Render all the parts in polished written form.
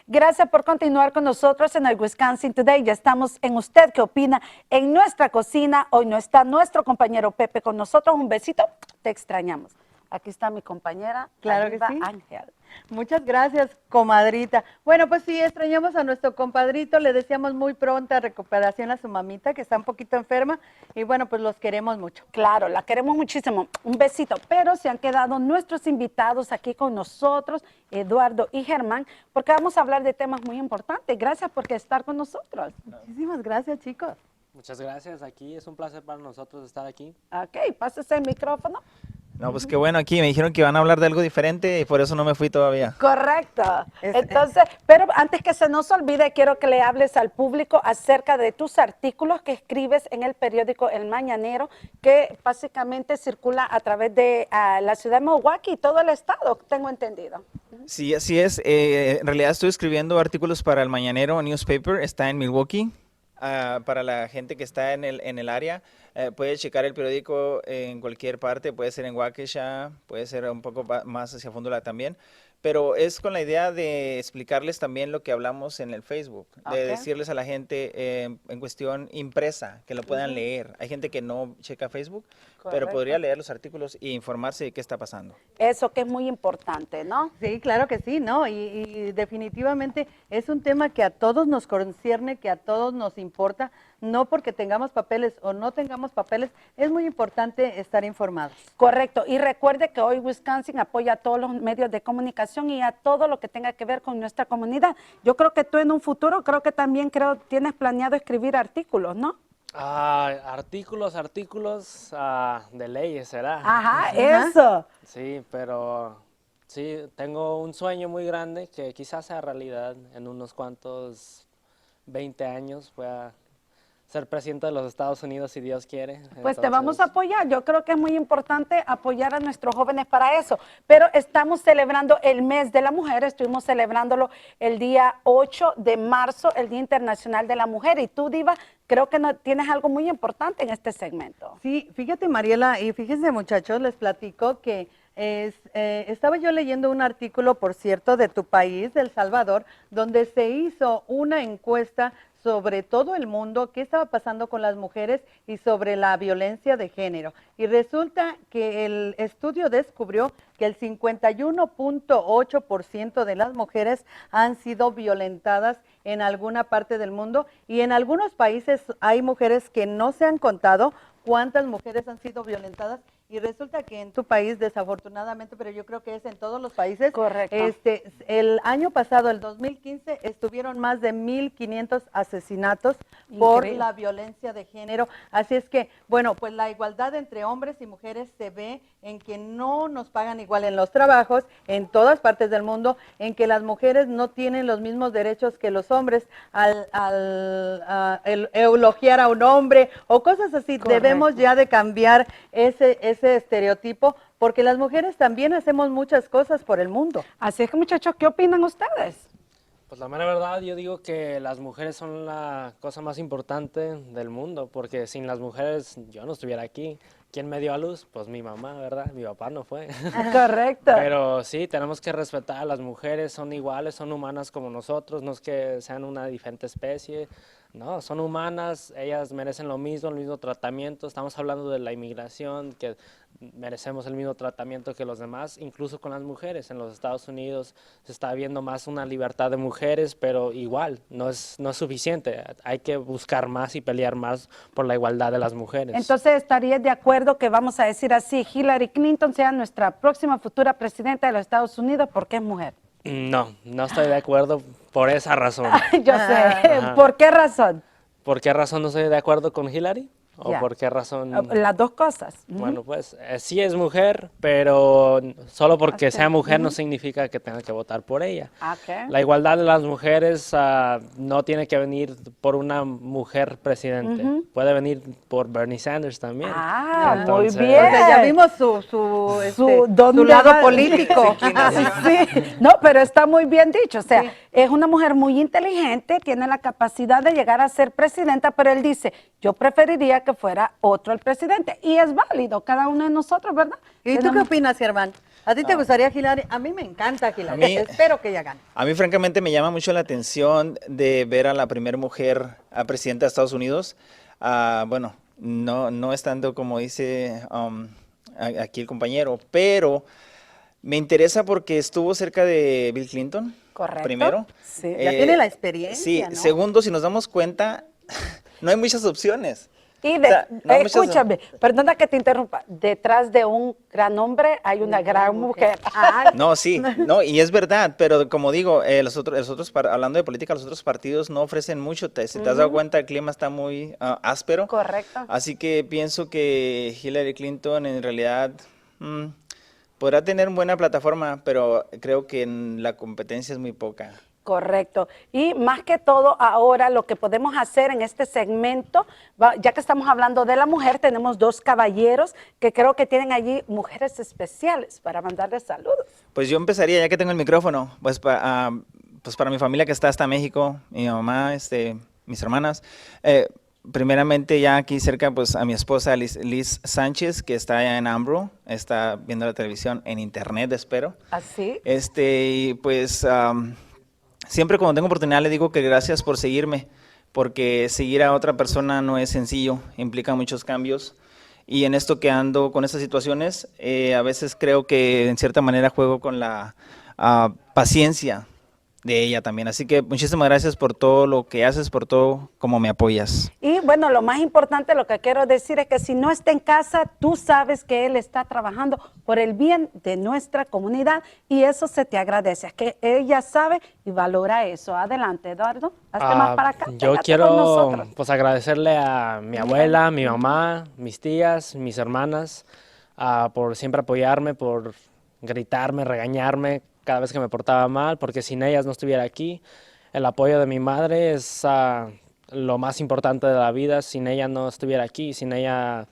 Gracias por continuar con nosotros en el Wisconsin Today. Ya estamos en Usted ¿Qué opina? En nuestra cocina. Hoy no está nuestro compañero Pepe con nosotros. Un besito. Te extrañamos. Aquí está mi compañera. Claro que sí. Ángel. Muchas gracias, comadrita. Bueno, pues sí, extrañamos a nuestro compadrito. Le deseamos muy pronta recuperación a su mamita, que está un poquito enferma. Y bueno, pues los queremos mucho. Claro, la queremos muchísimo. Un besito. Pero se han quedado nuestros invitados aquí con nosotros, Eduardo y Germán, porque vamos a hablar de temas muy importantes. Gracias por estar con nosotros. Muchísimas gracias, chicos. Muchas gracias. Aquí es un placer para nosotros estar aquí. Ok, pásese el micrófono. No, pues qué bueno, aquí me dijeron que iban a hablar de algo diferente y por eso no me fui todavía. Correcto. Entonces, pero antes que se nos olvide, quiero que le hables al público acerca de tus artículos que escribes en el periódico El Mañanero, que básicamente circula a través de la ciudad de Milwaukee y todo el estado, tengo entendido. Sí, así es. En realidad estoy escribiendo artículos para El Mañanero Newspaper, está en Milwaukee. Para la gente que está en el área, puede checar el periódico en cualquier parte, puede ser en Waukesha, puede ser un poco más hacia Fondula también, pero es con la idea de explicarles también lo que hablamos en el Facebook, de decirles a la gente en cuestión impresa, que lo puedan leer. Hay gente que no checa Facebook, pero podría leer los artículos e informarse de qué está pasando. Eso que es muy importante, ¿no? Sí, claro que sí, ¿no? Y definitivamente es un tema que a todos nos concierne, que a todos nos importa, no porque tengamos papeles o no tengamos papeles, es muy importante estar informados. Correcto, y recuerde que hoy Wisconsin apoya a todos los medios de comunicación y a todo lo que tenga que ver con nuestra comunidad. Yo creo que tú en un futuro, tienes planeado escribir artículos, ¿no? Artículos de leyes, ¿será? Ajá, eso. Sí, pero sí, tengo un sueño muy grande que quizás sea realidad en unos cuantos 20 años, pueda ser presidente de los Estados Unidos si Dios quiere. Pues Entonces, te vamos a apoyar. Yo creo que es muy importante apoyar a nuestros jóvenes para eso. Pero estamos celebrando el mes de la mujer, estuvimos celebrándolo el día 8 de marzo, el Día Internacional de la Mujer. Y tú, Diva, creo que tienes algo muy importante en este segmento. Sí, fíjate, Mariela, y fíjense, muchachos, les platico que estaba yo leyendo un artículo, por cierto, de tu país, de El Salvador, donde se hizo una encuesta sobre todo el mundo, qué estaba pasando con las mujeres y sobre la violencia de género. Y resulta que el estudio descubrió que el 51.8% de las mujeres han sido violentadas en alguna parte del mundo, y en algunos países hay mujeres que no se han contado cuántas mujeres han sido violentadas. Y resulta que en tu país, desafortunadamente, pero yo creo que es en todos los países. Correcto. El año pasado, el 2015, estuvieron más de 1,500 asesinatos por la violencia de género. Así es que, bueno, pues la igualdad entre hombres y mujeres se ve en que no nos pagan igual en los trabajos, en todas partes del mundo, en que las mujeres no tienen los mismos derechos que los hombres al elogiar a un hombre o cosas así. Correcto. Debemos ya de cambiar ese estereotipo, porque las mujeres también hacemos muchas cosas por el mundo. Así es que, muchachos, ¿qué opinan ustedes? Pues la mera verdad, yo digo que las mujeres son la cosa más importante del mundo, porque sin las mujeres yo no estuviera aquí. ¿Quién me dio a luz? Pues mi mamá, ¿verdad? Mi papá no fue. Correcto. Pero sí, tenemos que respetar a las mujeres, son iguales, son humanas como nosotros, no es que sean una diferente especie. No, son humanas, ellas merecen lo mismo, el mismo tratamiento. Estamos hablando de la inmigración, que merecemos el mismo tratamiento que los demás, incluso con las mujeres. En los Estados Unidos se está viendo más una libertad de mujeres, pero igual, no es suficiente. Hay que buscar más y pelear más por la igualdad de las mujeres. Entonces, ¿estarías de acuerdo que, vamos a decir así, Hillary Clinton sea nuestra próxima futura presidenta de los Estados Unidos porque es mujer? No, no estoy de acuerdo por esa razón. Yo sé. ¿Por qué razón? ¿Por qué razón no estoy de acuerdo con Hillary? ¿O Ya. por qué razón? Las dos cosas. Bueno, pues sí es mujer, pero solo porque sea mujer no significa que tenga que votar por ella. Okay. La igualdad de las mujeres no tiene que venir por una mujer presidente. Puede venir por Bernie Sanders también. Muy bien. O sea, ya vimos su ¿dónde lado va? político. Sí. No, pero está muy bien dicho. O sea, es una mujer muy inteligente, tiene la capacidad de llegar a ser presidenta, pero él dice, yo preferiría que fuera otro el presidente. Y es válido, cada uno de nosotros, ¿verdad? ¿Y tú qué opinas, Germán? ¿A ti te gustaría Hillary? A mí me encanta Hillary. A mí- Espero que ella gane. A mí francamente me llama mucho la atención de ver a la primera mujer presidenta de Estados Unidos. Bueno, no estando como dice aquí el compañero, pero me interesa porque estuvo cerca de Bill Clinton. Correcto. Primero. Sí. Ya tiene la experiencia, Sí, ¿no? segundo, si nos damos cuenta, no hay muchas opciones. Y O sea, no hay muchas- escúchame, perdona que te interrumpa, detrás de un gran hombre hay una gran mujer. No, sí, no, y es verdad, pero como digo, hablando de política, los otros partidos no ofrecen mucho. Si te has dado cuenta, el clima está muy áspero. Correcto. Así que pienso que Hillary Clinton en realidad podrá tener buena plataforma, pero creo que la competencia es muy poca. Correcto. Y más que todo ahora lo que podemos hacer en este segmento, ya que estamos hablando de la mujer, tenemos dos caballeros que creo que tienen allí mujeres especiales para mandarles saludos. Pues yo empezaría, ya que tengo el micrófono, pues para mi familia que está hasta México, mi mamá, mis hermanas. Primeramente ya aquí cerca, pues a mi esposa Liz Sánchez, que está allá en Ambro, está viendo la televisión en internet, espero. ¿Así? Y pues siempre cuando tengo oportunidad le digo que gracias por seguirme, porque seguir a otra persona no es sencillo, implica muchos cambios. Y en esto que ando con estas situaciones, a veces creo que en cierta manera juego con la paciencia de ella también. Así que muchísimas gracias por todo lo que haces, por todo como me apoyas. Y bueno, lo más importante, lo que quiero decir es que si no está en casa, tú sabes que él está trabajando por el bien de nuestra comunidad y eso se te agradece. Es que ella sabe y valora eso. Adelante, Eduardo. Hazte más para acá. Yo pégate con quiero nosotros. pues agradecerle a mi abuela, mi mamá, mis tías, mis hermanas, por siempre apoyarme, por gritarme, regañarme cada vez que me portaba mal, porque sin ellas no estuviera aquí. El apoyo de mi madre es lo más importante de la vida. Sin ella no estuviera aquí, sin ella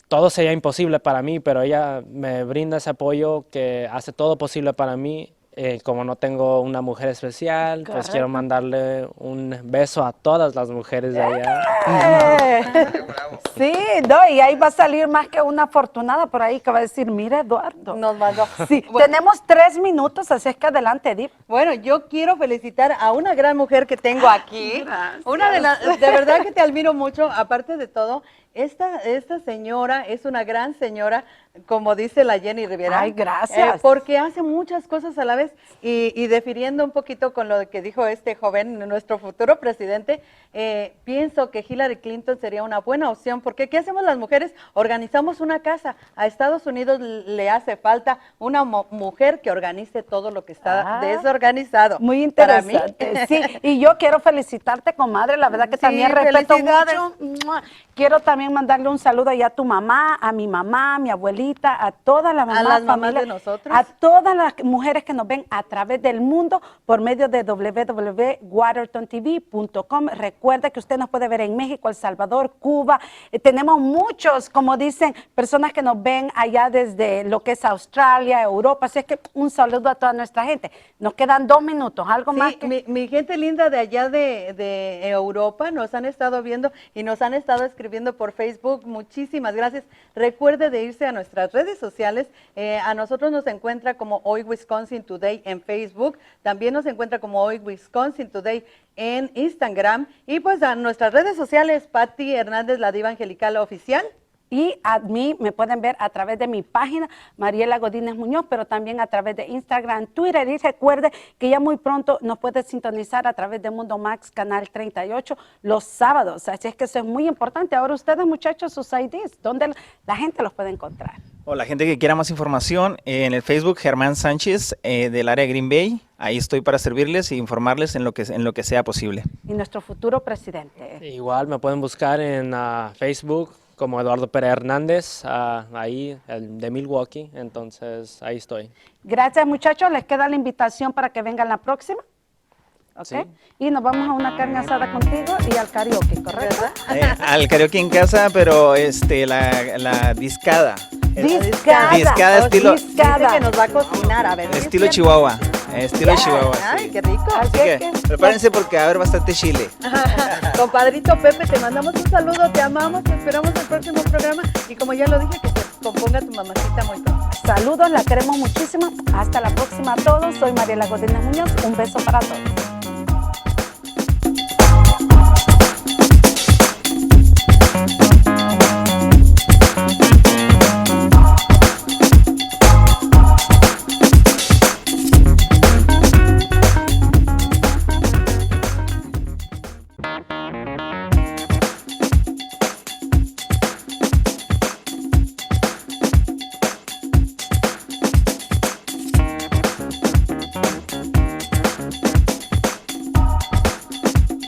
todo sería imposible para mí, pero ella me brinda ese apoyo que hace todo posible para mí. Como no tengo una mujer especial, pues Correcto. quiero mandarle un beso a todas las mujeres de allá. Sí, no, y ahí va a salir más que una afortunada por ahí que va a decir, mira, Eduardo. Nos mandó. Sí, Bueno, tenemos 3 minutos, así es que adelante, Edith. bueno, yo quiero felicitar a una gran mujer que tengo aquí. Gracias. Una de verdad que te admiro mucho, aparte de todo. Esta señora es una gran señora, como dice la Jenny Rivera. Ay, gracias. Porque hace muchas cosas a la vez y definiendo un poquito con lo que dijo este joven, nuestro futuro presidente, pienso que Hillary Clinton sería una buena opción, porque ¿qué hacemos las mujeres? Organizamos una casa. A Estados Unidos le hace falta una mujer que organice todo lo que está desorganizado. Muy Para mí. interesante. Sí, y yo quiero felicitarte, comadre, la verdad que Sí, también respeto felicidades. mucho. ¡Mua! Quiero también mandarle un saludo allá a tu mamá, a mi mamá, a mi abuelita, a todas las mamás, las mamás familia, de nosotros. a todas las mujeres que nos ven a través del mundo por medio de www.watertontv.com. Recuerde que usted nos puede ver en México, El Salvador, Cuba. Tenemos muchos, como dicen, personas que nos ven allá desde lo que es Australia, Europa. Así es que un saludo a toda nuestra gente. Nos quedan 2 minutos, algo más. Sí, mi gente linda de allá de Europa nos han estado viendo y nos han estado escribiendo por Facebook. Muchísimas gracias. Recuerde de irse a nuestras redes sociales. A nosotros nos encuentra como Hoy Wisconsin Today en Facebook. También nos encuentra como Hoy Wisconsin Today en Instagram. Y pues a nuestras redes sociales, Patti Hernández, la Diva Angelical Oficial. Y a mí me pueden ver a través de mi página, Mariela Godínez Muñoz, pero también a través de Instagram, Twitter. Y recuerde que ya muy pronto nos puede sintonizar a través de Mundo Max, Canal 38, los sábados. Así es que eso es muy importante. Ahora ustedes, muchachos, sus IDs, ¿dónde la gente los puede encontrar? O la gente que quiera más información, en el Facebook Germán Sánchez del área de Green Bay. Ahí estoy para servirles e informarles en lo que sea posible. Y nuestro futuro presidente. Igual me pueden buscar en Facebook como Eduardo Pérez Hernández, ahí el de Milwaukee, entonces ahí estoy. Gracias, muchachos. Les queda la invitación para que vengan la próxima. ¿Ok? Sí. Y nos vamos a una carne asada contigo y al karaoke, ¿correcto? Al karaoke en casa, pero la discada. Discada. Discada estilo- Dice que nos va a cocinar, a ver. Estilo Chihuahua. estilo Chihuahua. Ay, sí. qué rico. Así que prepárense porque va a haber bastante chile. Compadrito Pepe, te mandamos un saludo, te amamos, te esperamos en el próximo programa y como ya lo dije, que se componga tu mamacita muy pronto. Saludos, la queremos muchísimo. Hasta la próxima a todos. Soy Mariela Godínez Muñoz. Un beso para todos.